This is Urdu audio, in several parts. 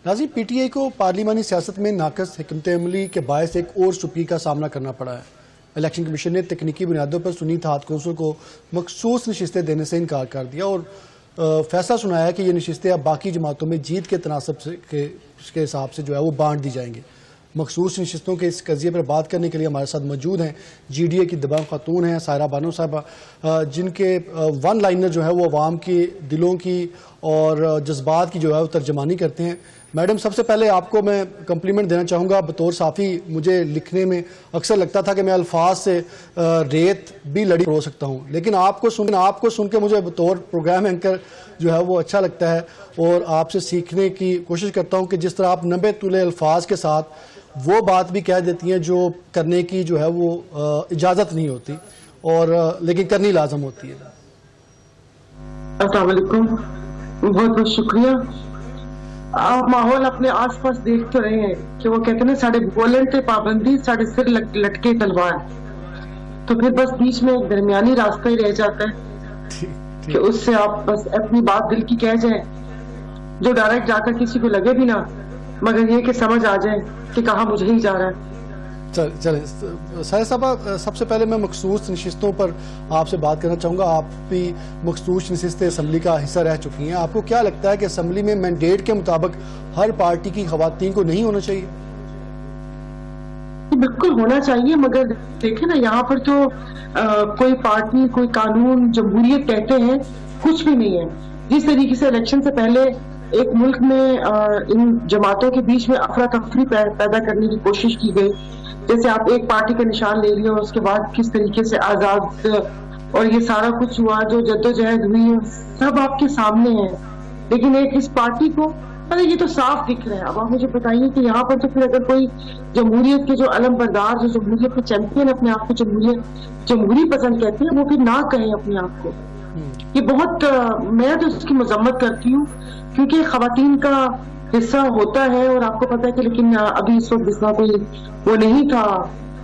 ناظرین، پی ٹی آئی کو پارلیمانی سیاست میں ناقص حکمت عملی کے باعث ایک اور چپی کا سامنا کرنا پڑا ہے۔ الیکشن کمیشن نے تکنیکی بنیادوں پر سنی اتحاد کونسل کو مخصوص نشستیں دینے سے انکار کر دیا اور فیصلہ سنایا کہ یہ نشستیں اب باقی جماعتوں میں جیت کے تناسب کے حساب سے جو ہے وہ بانٹ دی جائیں گے۔ مخصوص نشستوں کے اس قضیے پر بات کرنے کے لیے ہمارے ساتھ موجود ہیں جی ڈی اے کی دبنگ خاتون ہیں سائرہ بانو صاحبہ، جن کے ون لائنر جو ہے وہ عوام کی دلوں کی اور جذبات کی جو ہے وہ ترجمانی کرتے ہیں۔ میڈم، سب سے پہلے آپ کو میں کمپلیمنٹ دینا چاہوں گا۔ بطور صحافی مجھے لکھنے میں اکثر لگتا تھا کہ میں الفاظ سے ریت بھی لڑی پرو سکتا ہوں، لیکن آپ کو سن کے مجھے بطور پروگرام اینکر جو ہے وہ اچھا لگتا ہے اور آپ سے سیکھنے کی کوشش کرتا ہوں کہ جس طرح آپ نبے تلے الفاظ کے ساتھ وہ بات بھی کہہ دیتی ہیں جو کرنے کی جو ہے وہ اجازت نہیں ہوتی اور لیکن کرنی لازم ہوتی ہے۔ السلام علیکم، بہت بہت شکریہ۔ آپ ماحول اپنے آس پاس دیکھ تو رہے ہیں کہ وہ کہتے ہیں ساڑھے بولن تے پابندی ساڑھے سر لٹکے تلوار، تو پھر بس بیچ میں ایک درمیانی راستہ ہی رہ جاتا ہے کہ اس سے آپ بس اپنی بات دل کی کہہ جائیں جو ڈائریکٹ جا کر کسی کو لگے بھی نہ، مگر یہ کہ سمجھ آ جائے کہ کہاں مجھے ہی جا رہا ہے۔ چلیں سائرہ صاحبہ، سب سے پہلے میں مخصوص نشستوں پر آپ سے بات کرنا چاہوں گا۔ آپ بھی مخصوص نشستیں اسمبلی کا حصہ رہ چکی ہیں، آپ کو کیا لگتا ہے کہ اسمبلی میں مینڈیٹ کے مطابق ہر پارٹی کی خواتین کو نہیں ہونا چاہیے؟ بالکل ہونا چاہیے، مگر دیکھیں نا یہاں پر تو کوئی پارٹی کوئی قانون جمہوریت کہتے ہیں کچھ بھی نہیں ہے۔ جس طریقے سے الیکشن سے پہلے ایک ملک میں ان جماعتوں کے بیچ میں افراتفری پیدا کرنے کی کوشش کی گئی، جیسے آپ ایک پارٹی کا نشان لے لیا اور اس کے بعد کس طریقے سے آزاد اور یہ سارا کچھ ہوا، جو جدوجہد ہوئی ہے سب آپ کے سامنے ہے، لیکن ایک اس پارٹی کو یہ تو صاف دکھ رہا ہے۔ اب آپ مجھے بتائیے کہ یہاں پر تو پھر اگر کوئی جمہوریت کے جو علم بردار، جو جمہوریت کے چیمپئن اپنے آپ کو جمہوری پسند کہتے ہیں، وہ پھر نہ کہیں اپنے آپ کو، یہ بہت میں تو اس کی مذمت کرتی ہوں، کیونکہ خواتین کا حصہ ہوتا ہے اور آپ کو پتا ہے کہ لیکن ابھی اس وقت جتنا کوئی وہ نہیں تھا،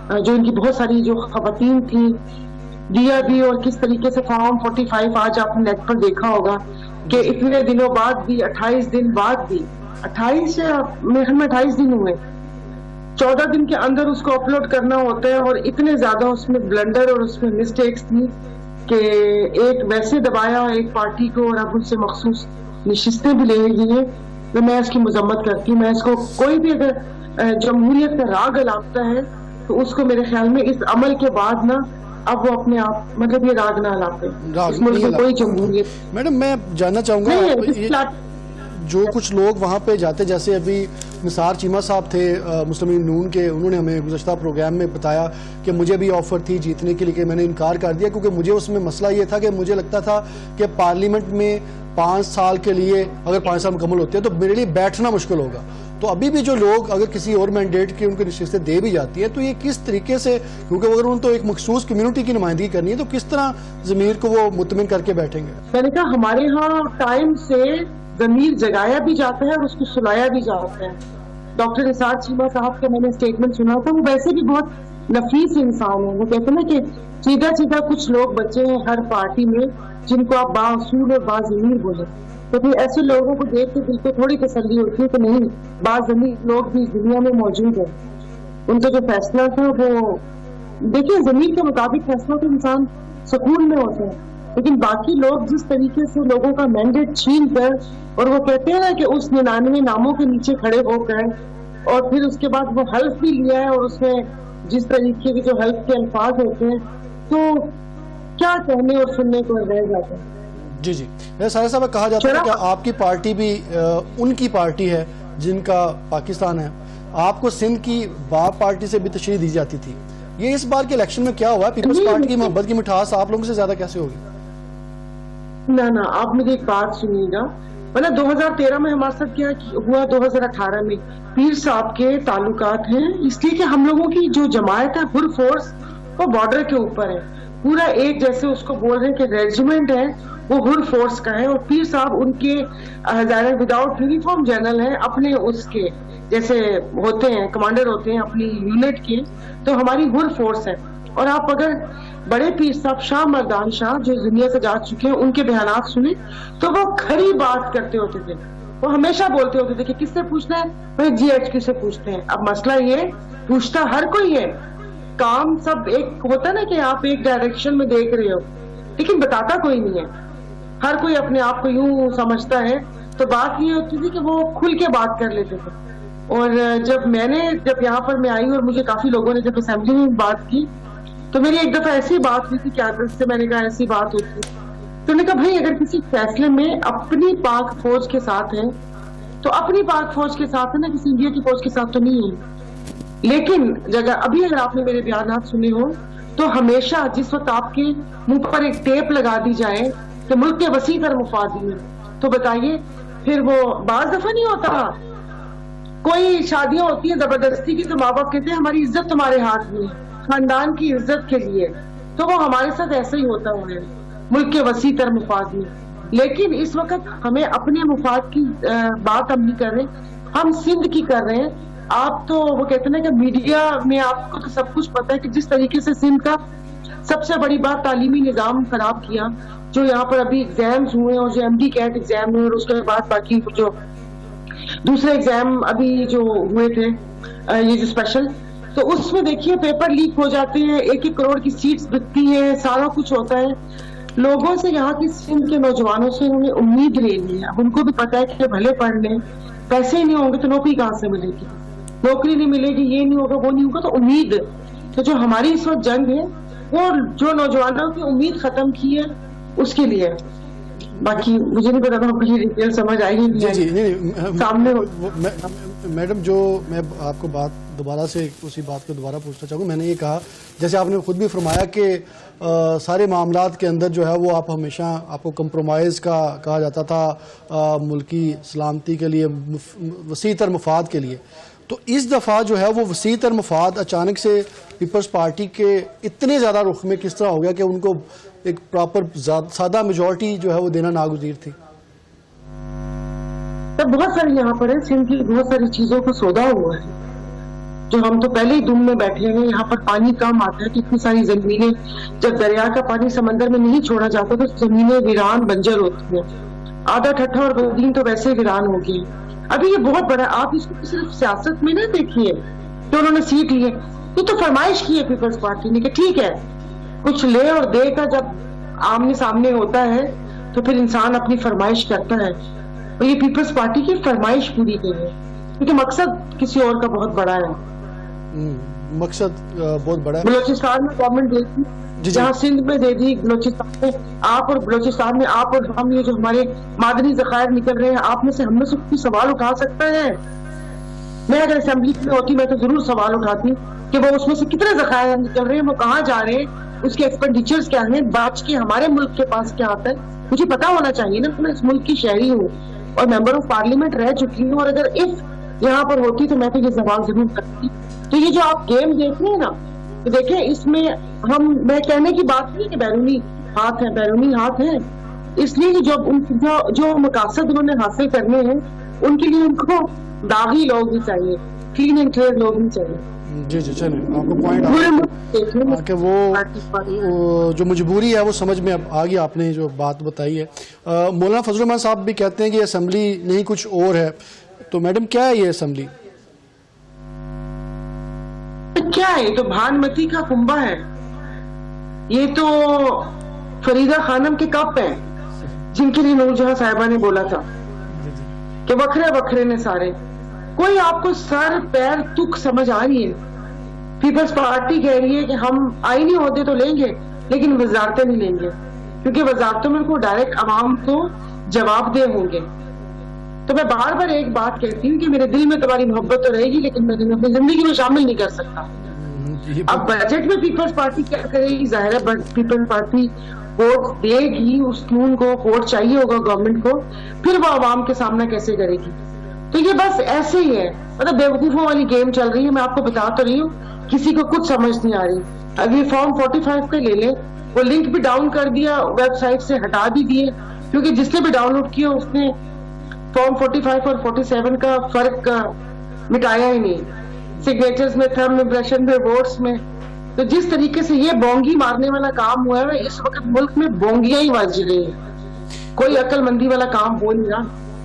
جو ان کی بہت ساری جو خواتین تھی دیا بھی، اور کس طریقے سے فارم 45 آج آپ نے نیٹ پر دیکھا ہوگا کہ اتنے دنوں بعد بھی 28 دن بعد بھی 28 دن ہوئے، 14 دن کے اندر اس کو اپلوڈ کرنا ہوتا ہے، اور اتنے زیادہ اس میں بلنڈر اور اس میں مسٹیکس تھی کہ ایک ویسے دبایا ایک پارٹی کو اور اب اس سے مخصوص نشستیں بھی لے گئی ہیں۔ تو میں اس کی مذمت کرتی ہوں۔ میں اس کو کوئی بھی اگر جمہوریت کا راگ الاپتا ہے تو اس کو میرے خیال میں اس عمل کے بعد نا اب وہ اپنے آپ مطلب یہ راگ نہ الاپے، اس ملک میں کوئی جمہوریت۔ میڈم، میں جاننا چاہوں گا جو کچھ لوگ وہاں پہ جاتے، جیسے ابھی نثار چیمہ صاحب تھے مسلم نون کے، انہوں نے ہمیں گزشتہ پروگرام میں بتایا کہ مجھے بھی آفر تھی جیتنے کے لیے کہ میں نے انکار کر دیا، کیونکہ مجھے اس میں مسئلہ یہ تھا کہ مجھے لگتا تھا کہ پارلیمنٹ میں 5 سال کے لیے اگر 5 سال مکمل ہوتے ہیں تو میرے لیے بیٹھنا مشکل ہوگا۔ تو ابھی بھی جو لوگ اگر کسی اور مینڈیٹ کی ان کو نشستیں دے بھی جاتی ہیں تو یہ کس طریقے سے، کیونکہ اگر ان تو ایک مخصوص کمیونٹی کی نمائندگی کرنی ہے تو کس طرح ضمیر کو وہ مطمئن کر کے بیٹھیں گے؟ میں نے کہا ہمارے ہاں ٹائم سے ضمیر جگایا بھی جاتا ہے اور اس کو سلایا بھی جاتا ہے۔ ڈاکٹر نثار چیمہ صاحب کا میں نے اسٹیٹمنٹ سنا تھا، وہ ویسے بھی بہت نفیس انسان ہیں۔ وہ کہتے ہیں نا کہ سیدھا کچھ لوگ بچے ہیں ہر پارٹی میں جن کو آپ بااصول اور باضمیر بولیں، تو پھر ایسے لوگوں کو دیکھ کے دل کو تھوڑی تسلی ہوتی ہے کہ نہیں، باضمیر لوگ بھی اس دنیا میں موجود ہیں۔ ان کا جو فیصلہ تھا وہ دیکھیے ضمیر کے مطابق فیصلہ تو انسان سکون میں ہوتا ہے، لیکن باقی لوگ جس طریقے سے لوگوں کا مینڈیٹ چھین کر، اور وہ کہتے ہیں نا کہ اس 99 ناموں کے نیچے کھڑے ہو کر اور پھر اس کے بعد وہ حلف بھی لیا ہے، اور اس میں جس طریقے کے جو حلف کے الفاظ ہوتے ہیں تو کیا کہنے اور سننے کو رہ جاتا ہے۔ جی سائرہ صاحب، کہا جاتا ہے کہ آپ کی پارٹی بھی ان کی پارٹی ہے جن کا پاکستان ہے، آپ کو سندھ کی باب پارٹی سے بھی تشریح دی جاتی تھی، یہ اس بار کے الیکشن میں کیا ہوا ہے؟ پیپلز پارٹی کی محبت کی مٹھاس آپ لوگوں سے زیادہ کیسے ہوگی؟ نہ آپ مجھے ایک بات سنیے گا، 2013 میں ہمارے ساتھ کیا ہوا، 2018 میں پیر صاحب کے تعلقات ہیں، اس لیے کہ ہم لوگوں کی جو جماعت ہے فل فورس وہ بارڈر کے اوپر ہے، پورا ایک جیسے اس کو بول رہے ہیں کہ ریجیمنٹ ہے وہ ہر فورس کا ہے، اور پیر صاحب ان کے وداؤٹ یونیفارم جنرل ہیں، اپنے اس کے جیسے ہوتے ہیں کمانڈر ہوتے ہیں اپنی یونٹ کے، تو ہماری ہر فورس ہے۔ اور آپ اگر بڑے پیر صاحب شاہ مردان شاہ جو دنیا سے جا چکے ہیں ان کے بیانات سنیں تو وہ کھری بات کرتے ہوتے تھے، وہ ہمیشہ بولتے ہوتے تھے کہ کس سے پوچھنا ہے, وہ جی ایچ کیو سے پوچھتے ہیں. اب مسئلہ یہ پوچھتا ہر کوئی ہے, کام سب ایک ہوتا نا کہ آپ ایک ڈائریکشن میں دیکھ رہے ہو لیکن بتاتا کوئی نہیں ہے, ہر کوئی اپنے آپ کو یوں سمجھتا ہے. تو بات یہ ہوتی تھی کہ وہ کھل کے بات کر لیتے تھے. اور جب یہاں پر میں آئی اور مجھے کافی لوگوں نے جب اسمبلی میں بات کی تو میری ایک دفعہ ایسی بات ہوئی تھی قیادت سے, میں نے کہا ایسی بات ہوتی, تو انہوں نے کہا بھائی اگر کسی فیصلے میں اپنی پاک فوج کے ساتھ ہے تو اپنی پاک فوج کے ساتھ ہے نا, کسی انڈیا کی فوج کے ساتھ تو نہیں ہے. لیکن ابھی اگر آپ نے میرے بیانات سنے ہو تو ہمیشہ جس وقت آپ کے منہ پر ایک ٹیپ لگا دی جائے کہ ملک کے وسیع تر مفاد ہیں, تو بتائیے پھر وہ بعض دفعہ نہیں ہوتا. کوئی شادیاں ہوتی ہیں زبردستی کی تو ماں باپ کہتے ہیں ہماری عزت تمہارے ہاتھ میں, خاندان کی عزت کے لیے, تو وہ ہمارے ساتھ ایسا ہی ہوتا ہے ملک کے وسیع تر مفاد میں. لیکن اس وقت ہمیں اپنے مفاد کی بات ہم نہیں کر رہے, ہم سندھ کی کر رہے ہیں. آپ تو وہ کہتے ہیں کہ میڈیا میں آپ کو تو سب کچھ پتا ہے کہ جس طریقے سے سندھ کا سب سے بڑی بات تعلیمی نظام خراب کیا, جو یہاں پر ابھی ایگزامز ہوئے اور جو ایم ڈی کیٹ ایگزام ہوئے اور اس کے بعد باقی جو دوسرے ایگزام ابھی جو ہوئے تھے یہ جو اسپیشل, تو اس میں دیکھیے پیپر لیک ہو جاتے ہیں, 1-1 کروڑ کی سیٹس بکتی ہیں, سارا کچھ ہوتا ہے. لوگوں سے یہاں کی سندھ کے نوجوانوں سے انہوں نے امید لے لی ہے. اب ان کو بھی پتا ہے کہ بھلے پڑھ لیں, پیسے ہی نہیں ہوں گے تو نوکری کہاں سے ملے گی, نوکری نہیں ملے گی, یہ نہیں ہوگا وہ نہیں ہوگا, تو امید. تو جو ہماری اس وقت جنگ ہے وہ جو نوجوانوں کی امید ختم کی ہے اس کے لیے. باقی مجھے نہیں پتا آپ کو یہ ڈیٹیل سمجھ آئی گی. جی سامنے میڈم, جو میں آپ کو بات دوبارہ سے اسی بات کو دوبارہ پوچھنا چاہوں گا. میں نے یہ کہا جیسے آپ نے خود بھی فرمایا کہ سارے معاملات کے اندر جو ہے وہ آپ ہمیشہ آپ کو کمپرومائز کا کہا جاتا تھا ملکی سلامتی کے لیے, وسیع تر مفاد کے لیے. تو اس دفعہ جو ہے وہ وسیع تر مفاد اچانک سے پیپلز پارٹی کے اتنے زیادہ رخ میں کس طرح ہو گیا کہ ان کو ایک پراپر سادہ میجورٹی جو ہے وہ دینا ناگزیر تھی؟ بہت ساری یہاں پر ہے سندھ کی بہت ساری چیزوں کو سودا ہوا ہے, جو ہم تو پہلے ہی دم میں بیٹھے ہیں. یہاں پر پانی کم آتا ہے, کتنی ساری زمینیں, جب دریا کا پانی سمندر میں نہیں چھوڑا جاتا تو زمینیں ویران بنجر ہوتی ہیں. آدھا ٹھٹھا اور بدین تو ویسے ویران ہو گئی. ابھی یہ بہت بڑا, آپ اس کو صرف سیاست میں نہ دیکھیے کہ انہوں نے سیٹ لی ہے, یہ تو فرمائش کی ہے پیپلز پارٹی نے کہ ٹھیک ہے کچھ لے اور دے کا جب آمنے سامنے ہوتا ہے تو پھر انسان اپنی فرمائش کرتا ہے. اور یہ پیپلز پارٹی کی فرمائش پوری کی ہے کیونکہ مقصد کسی اور کا بہت بڑا ہے. مقصد بہت بڑا ہے. بلوچستان میں گورنمنٹ دے دی, جہاں سندھ میں دے دی, بلوچستان میں آپ اور بلوچستان میں آپ اور ہم, یہ جو ہمارے معدنی ذخائر نکل رہے ہیں, آپ میں سے ہم میں سے کوئی سوال اٹھا سکتا ہے؟ میں اگر اسمبلی میں ہوتی میں تو ضرور سوال اٹھاتی کہ وہ اس میں سے کتنے ذخائر نکل رہے ہیں, وہ کہاں جا رہے ہیں, اس کے ایکسپینڈیچرز کیا ہیں, باقی کے ہمارے ملک کے پاس کیا آتا ہے. مجھے پتا ہونا چاہیے نا, میں اس ملک کی شہری ہوں اور ممبر آف پارلیمنٹ رہ چکی ہوں, اور اگر یہاں پر ہوتی تو میں تو یہ سوال ضرور کرتی. تو یہ جو آپ گیم دیکھ رہے ہیں نا, تو دیکھیں اس میں میں کہنے کی بات نہیں کہ بیرونی ہاتھ ہیں, اس لیے جو مقاصد انہوں نے حاصل کرنے ہیں ان کے لیے ان کو داغی لوگ بھی چاہیے, کلین اینڈ کلیئر لوگ بھی چاہیے. جی چلیں, آپ کو پوائنٹ کہ وہ جو مجبوری ہے وہ سمجھ میں آ گئی, آپ نے جو بات بتائی ہے. مولانا فضل الرحمان صاحب بھی کہتے ہیں کہ اسمبلی نہیں کچھ اور ہے, تو میڈم کیا ہے یہ اسمبلی؟ کیا ہے, یہ تو بھانمتی کا کنبہ ہے, یہ تو فریدہ خانم کے کپ ہیں جن کے لیے نور جہاں صاحبہ نے بولا تھا کہ وکھرے وکھرے نے سارے. کوئی آپ کو سر پیر تک سمجھ آ رہی ہے؟ پیپلز پارٹی کہہ رہی ہے کہ ہم آئینی عہدے تو لیں گے لیکن وزارتیں نہیں لیں گے, کیونکہ وزارتوں میں کو ڈائریکٹ عوام کو جواب دہ ہوں گے. تو میں بار بار ایک بات کہتی ہوں کہ میرے دل میں تمہاری محبت تو رہے گی لیکن میں تمہیں اپنی زندگی میں شامل نہیں کر سکتا. اب بجٹ میں پیپلز پارٹی کیا کرے گی؟ ظاہر ہے پیپلز پارٹی ووٹ دے گی, اس کیون کو ووٹ چاہیے ہوگا گورنمنٹ کو, پھر وہ عوام کے سامنا کیسے کرے گی؟ تو یہ بس ایسے ہی ہے, مطلب بیوقوفوں والی گیم چل رہی ہے. میں آپ کو بتا تو رہی ہوں, کسی کو کچھ سمجھ نہیں آ رہی. اب یہ فارم 45 کا لے لیں, وہ لنک بھی ڈاؤن کر دیا, ویب سائٹ سے ہٹا بھی دیے, کیونکہ جس نے بھی ڈاؤن لوڈ کیا اس نے فارم 45 اور 47 کا فرق مٹایا ہی نہیں, سگنیچرز میں, تھم امپریشن میں, ووٹس میں. تو جس طریقے سے یہ بونگی مارنے والا کام ہوا ہے, اس وقت ملک میں بونگیاں ہی بج رہی ہیں, کوئی عقل مندی والا کام ہو نہیں رہا.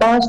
5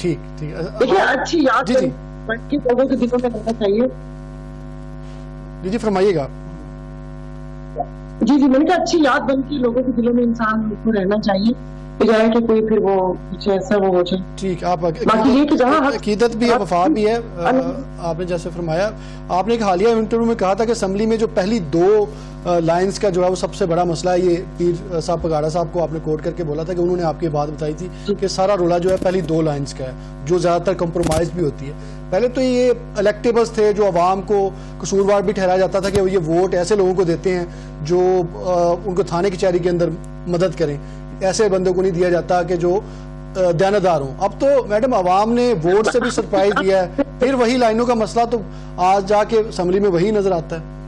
ٹھیک دیکھیے اچھی یاد جی بن کے لوگوں کے دلوں میں رہنا چاہیے. جی فرمائیے گا. جی میں نے کہا اچھی یاد بن کے لوگوں کے دلوں میں انسان کو رہنا چاہیے بجائے کہ کوئی پھر وہ کچھ ایسا وہ ہو جائے. ٹھیک. آپ باقی یہ کہ جہاں عقیدت بھی ہے, وفا بھی ہے. آپ نے جیسے فرمایا, آپ نے ایک حالیہ انٹرویو میں کہا تھا کہ اسمبلی میں جو پہلی 2 لائنز کا جو ہے وہ سب سے بڑا مسئلہ ہے. یہ پیر صاحب پگاڑا صاحب کو آپ نے کوٹ کر کے بولا تھا کہ انہوں نے آپ کی بات بتائی تھی کہ سارا رولا جو ہے پہلی 2 لائنز کا ہے, جو زیادہ تر کمپرومائز بھی ہوتی ہے. پہلے تو یہ الیکٹیبلز تھے جو عوام کو قصوروار بھی ٹھہرایا جاتا تھا کہ یہ ووٹ ایسے لوگوں کو دیتے ہیں جو ان کو تھانے کچہری کے اندر مدد کریں, ایسے بندوں کو نہیں دیا جاتا کہ جو دیانتدار ہوں. اب تو میڈم عوام نے ووٹ سے بھی سرپرائز دیا ہے, پھر وہی لائنوں کا مسئلہ تو آج جا کے اسمبلی میں وہی نظر آتا ہے.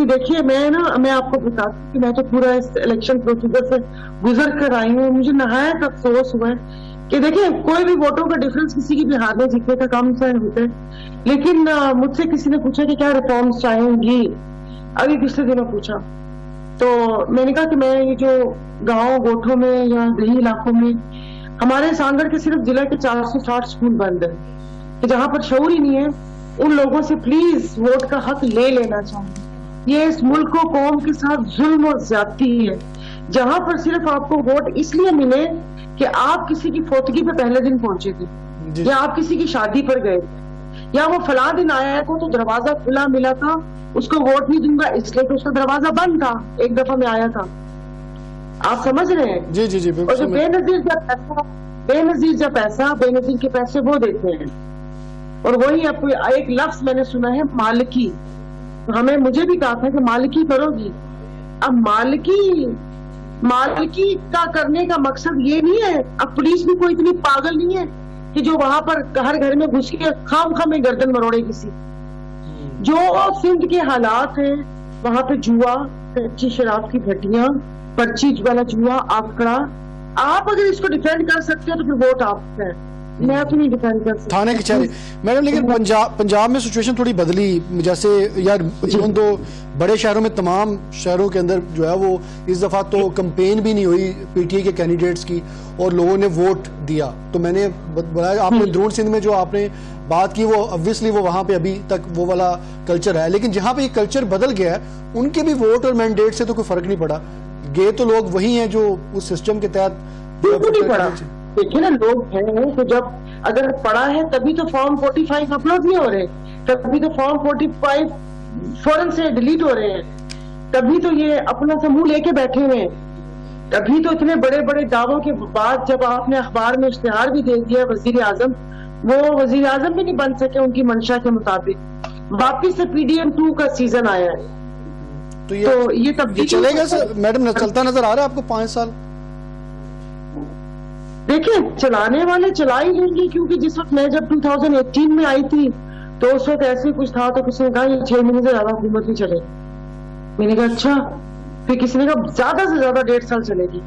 دیکھیے میں آپ کو بتاتی ہوں کہ میں تو پورا اس الیکشن پروسیجر سے گزر کر آئی ہوں. مجھے نہایت افسوس ہوا ہے کہ دیکھیں کوئی بھی ووٹوں کا ڈفرنس کسی کی بھی ہارنے جیتنے کا کام سے ہوتا ہے, لیکن مجھ سے کسی نے پوچھا کہ کیا ریفارمز چاہیں گی, ابھی پچھلے دنوں پوچھا, تو میں نے کہا کہ میں یہ جو گاؤں گوٹھوں میں یا دیہی علاقوں میں ہمارے سانگڑ کے صرف ضلع کے 460 اسکول بند ہیں کہ جہاں پر شعور ہی نہیں ہے, ان لوگوں سے پلیز ووٹ کا حق لے لینا چاہوں. یہ اس ملک و قوم کے ساتھ ظلم اور زیادتی ہے, جہاں پر صرف آپ کو ووٹ اس لیے ملے کہ آپ کسی کی فوتگی پہ پہلے دن پہنچے تھے, یا آپ کسی کی شادی پر گئے تھے, یا وہ فلاں دن آیا کو تو دروازہ کھلا ملا تھا, اس کو ووٹ نہیں دوں گا اس لیے کہ اس کا دروازہ بند تھا, ایک دفعہ میں آیا تھا. آپ سمجھ رہے ہیں؟ جی جی جی. اور جو بے نظیر جب پیسہ بے نظیر کے پیسے وہ دیتے ہیں, اور وہی اب ایک لفظ میں نے سنا ہے مالکی, مجھے بھی کہا تھا کہ مالکی کرو گی. اب مالکی کا کرنے کا مقصد یہ نہیں ہے, اب پولیس بھی کوئی اتنی پاگل نہیں ہے کہ جو وہاں پر ہر گھر میں گھس کے خام میں گردن مروڑے کسی. جو سندھ کے حالات ہیں وہاں پہ جوا, کچی شراب کی بھٹیاں, پرچی والا جوا, آکڑا, آپ اگر اس کو ڈیفینڈ کر سکتے ہیں تو پھر ووٹ آپ کا ہے, میں تو نہیں ڈیفینڈ کر سکتا. تھانے کی چہرے میڈم, لیکن پنجاب میں سچویشن تھوڑی بدلی, جیسے یار دو بڑے شہروں میں تمام شہروں کے اندر جو ہے وہ اس دفعہ تو کمپین بھی نہیں ہوئی پی ٹی آئی کے کینڈیڈیٹس کی, اور لوگوں نے ووٹ دیا. تو میں نے بتایا آپ نے درون سندھ میں جو آپ نے بات کی وہ obviously وہ وہاں پہ ابھی تک وہ والا کلچر ہے, لیکن جہاں پہ یہ کلچر بدل گیا ہے ان کے بھی ووٹ اور مینڈیٹ سے تو کوئی فرق نہیں پڑا. گئے تو لوگ وہی ہیں جو اس سسٹم کے تحت نہیں پڑا. دیکھیں نا لوگ ہیں تو جب اگر پڑا ہے تبھی تو فارم 45 اپلوڈ نہیں ہو رہے, تبھی تو فارم 45 فوراً سے ڈیلیٹ ہو رہے ہیں, تبھی تو یہ اپنا سا منہ لے کے بیٹھے ہوئے ہیں, تبھی تو اتنے بڑے بڑے دعووں کے بعد جب آپ نے اخبار میں اشتہار بھی دے دیا وزیر اعظم, وہ وزیر اعظم بھی نہیں بن سکے ان کی منشا کے مطابق. واپس سے PDM 2 کا سیزن آیا ہے, تو یہ تبدیلی چلے گا سر میڈم, چلتا نظر آ رہا ہے آپ کو 5 سال؟ دیکھیں چلانے والے چلا ہی لیں گے, کیونکہ جس وقت میں جب 2018 میں آئی تھی تو اس وقت ایسے کچھ تھا تو کسی نے کہا یہ 6 مہینے سے زیادہ حکومت نہیں چلے. میں نے کہا اچھا, پھر کسی نے کہا زیادہ سے زیادہ 1.5 سال چلے گی.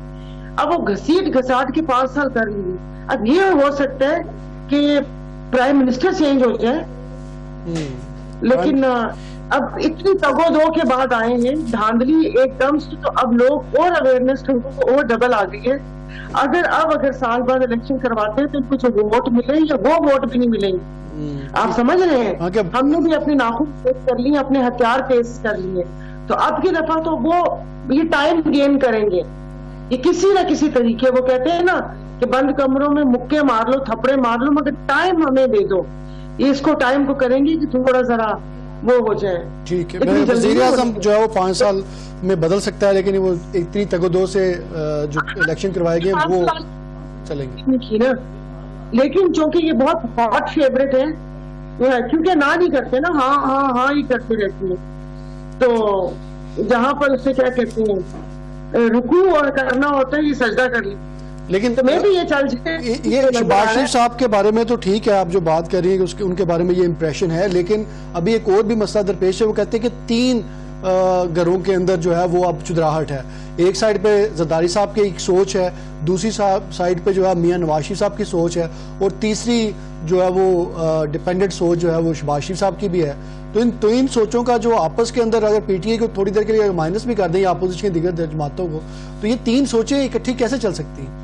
اب وہ گھسیٹ گھساٹ کے 5 سال کر لی گی. اب یہ ہو سکتا ہے کہ پرائم منسٹر چینج ہو جائے, لیکن اب اتنی تگو دو کے بعد آئے ہیں دھاندلی ایک دم سے, تو اب لوگ اور اویئرنیس اور ڈبل آ گئی ہے. اگر سال بعد الیکشن کرواتے ہیں تو ان کو جو ووٹ ملے یا وہ ووٹ بھی نہیں ملیں گے. آپ سمجھ رہے ہیں, ہم نے بھی اپنے ناخن پیش کر لیے, اپنے ہتھیار پیش کر لیے, تو اب کی دفعہ تو وہ یہ ٹائم گین کریں گے, یہ کسی نہ کسی طریقے. وہ کہتے ہیں نا کہ بند کمروں میں مکے مار لو, تھپڑے مار لو, مگر ٹائم ہمیں دے دو. یہ اس کو ٹائم کو کریں گے کہ تھوڑا ذرا وہ ہو جائے. ٹھیک ہے, وزیر اعظم جو ہے وہ 5 سال میں بدل سکتا ہے, لیکن وہ اتنی تگودو سے جو الیکشن کروائے گئے وہ چلیں گے. لیکن چونکہ یہ بہت ہاٹ فیوریٹ ہے, کیونکہ نہ نہیں کرتے نا, ہاں ہاں ہاں ہی کرتے رہتے ہیں, تو جہاں پر اسے کیا کہتے ہیں رکوع اور کرنا ہوتا ہے یہ سجدہ کر لی. لیکن تو میں بھی یہ چل یہ شہباز شریف صاحب کے بارے میں تو ٹھیک ہے, آپ جو بات کر رہی ہیں ان کے بارے میں یہ امپریشن ہے, لیکن ابھی ایک اور بھی مسئلہ درپیش ہے. وہ کہتے ہیں کہ 3 گھروں کے اندر جو ہے وہ اب چدراہٹ ہے. ایک سائڈ پہ زرداری صاحب کی ایک سوچ ہے, دوسری سائڈ پہ جو ہے میاں نواز شریف صاحب کی سوچ ہے, اور تیسری جو ہے وہ ڈیپینڈنٹ سوچ جو ہے وہ شہباز شریف صاحب کی بھی ہے. تو ان سوچوں کا جو آپس کے اندر اگر پی ٹی آئی کو تھوڑی دیر کے لیے مائنس بھی کر دیں اپوزیشن کے دیگر جماعتوں کو, تو یہ 3 سوچیں اکٹھی کیسے چل سکتی ہیں؟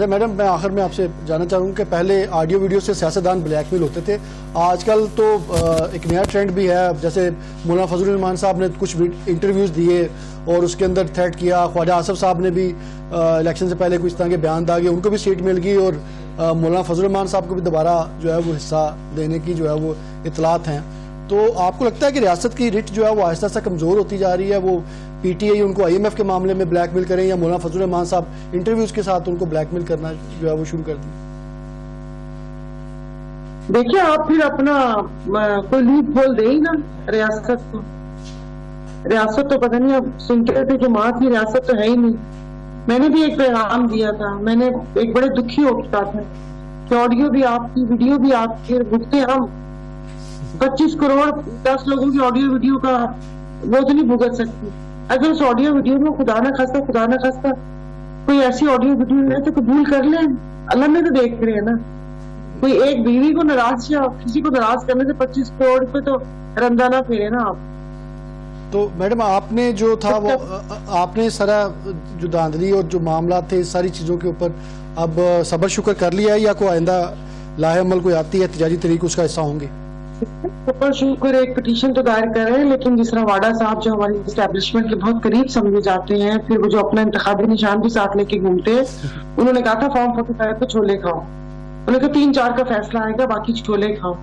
اچھا میڈم، میں آخر میں آپ سے جاننا چاہوں گا کہ پہلے آڈیو ویڈیو سے سیاستدان بلیک میل ہوتے تھے، آج کل تو ایک نیا ٹرینڈ بھی ہے، جیسے مولانا فضل الرحمان صاحب نے کچھ انٹرویوز دیے اور اس کے اندر تھریٹ کیا، خواجہ آصف صاحب نے بھی الیکشن سے پہلے کچھ طرح کے بیان داغے، ان کو بھی سیٹ مل گئی، اور مولانا فضل الرحمان صاحب کو بھی دوبارہ جو ہے وہ حصہ دینے کی جو ہے وہ اطلاعات ہیں. تو آپ کو لگتا ہے کہ ریاست کی رٹ جو ہے وہ آہستہ آہستہ کمزور ہوتی جا رہی ہے؟ وہ پی ٹی آئی ان کو IMF کے معاملے میں بلیک میل کریں، یا مولانا فضل الرحمان صاحب انٹرویوز کے ساتھ ان کو بلیک میل کرنا جو ہے وہ شروع کر دیں؟ دیکھیے آپ پھر اپنا کوئی لوپ ہول دے ہی نا ریاست کو. ریاست تو پتہ نہیں، اب سنتے تھے جماعت کی ریاست تو ہے ہی نہیں. میں نے بھی ایک پیغام دیا تھا، میں نے ایک بڑے دکھی ہو چکا تھا کہ آڈیو بھی آپ کی، ویڈیو بھی آپ کی، بھگتے ہم 25 کروڑ 10 لوگوں کی آڈیو ویڈیو کا وہ تو نہیں بھگت سکتی. اگر اس آڈیو ویڈیو میں خدا نہ خستہ کوئی ایسی آڈیو ویڈیو ہے تو قبول کر لیں، اللہ میں تو دیکھ رہے ہیں نا. کوئی ایک بیوی کو ناراض یا کسی کو ناراض کرنے سے 25 کروڑ پہ تو رندہ نہ پھیرے نا آپ. تو میڈم آپ نے جو تھا وہ آپ نے سارا جو دھاندلی اور جو معاملات تھے ساری چیزوں کے اوپر اب صبر شکر کر لیا ہے، یا کوئی آئندہ لاہ عمل کوئی آتی ہے احتجاجی تحریک اس کا حصہ ہوں گے؟ صبر شکر ایک پٹیشن تو دائر کر رہے ہیں، لیکن جس طرح واڈا صاحب جو ہماری اسٹیبلشمنٹ کے بہت قریب سمجھے جاتے ہیں، پھر وہ جو اپنا انتخابی نشان بھی ساتھ لے کے گھومتے ہیں، انہوں نے کہا تھا فارم 45 پہ چھولے کھاؤ. انہوں نے کہا 3-4 کا فیصلہ آئے گا، باقی چھولے کھاؤ.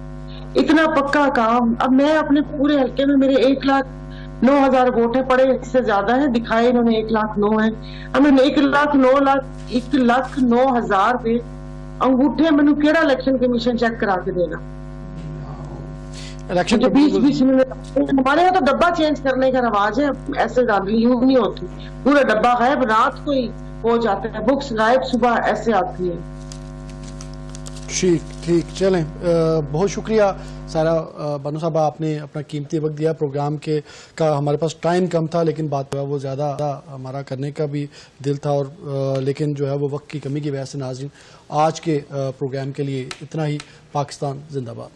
اتنا پکا کام. اب میں اپنے پورے حلقے میں میرے 1,09,000 ووٹ ہیں، پڑے اس سے زیادہ ہیں، دکھائے انہوں نے 1,09,000 ہیں. ہمیں 1,09,000 پہ انگوٹھے مینو کیڑا الیکشن کمیشن چیک کرا کے دے گا؟ ہمارے یہاں تو ڈبہ چینج کرنے کا رواج ہے، ایسے دھاندلی یوں نہیں ہوتی. پورا ڈبہ غائب رات کو ہی ہو جاتا ہے، بکس غائب صبح ایسے آتی ہے. ٹھیک چلیں، بہت شکریہ سارا بانو صاحبہ، آپ نے اپنا قیمتی وقت دیا. پروگرام کا ہمارے پاس ٹائم کم تھا، لیکن بات جو ہے وہ زیادہ ہمارا کرنے کا بھی دل تھا، اور لیکن جو ہے وہ وقت کی کمی کی وجہ سے ناظرین آج کے پروگرام کے لیے اتنا ہی. پاکستان زندہ باد.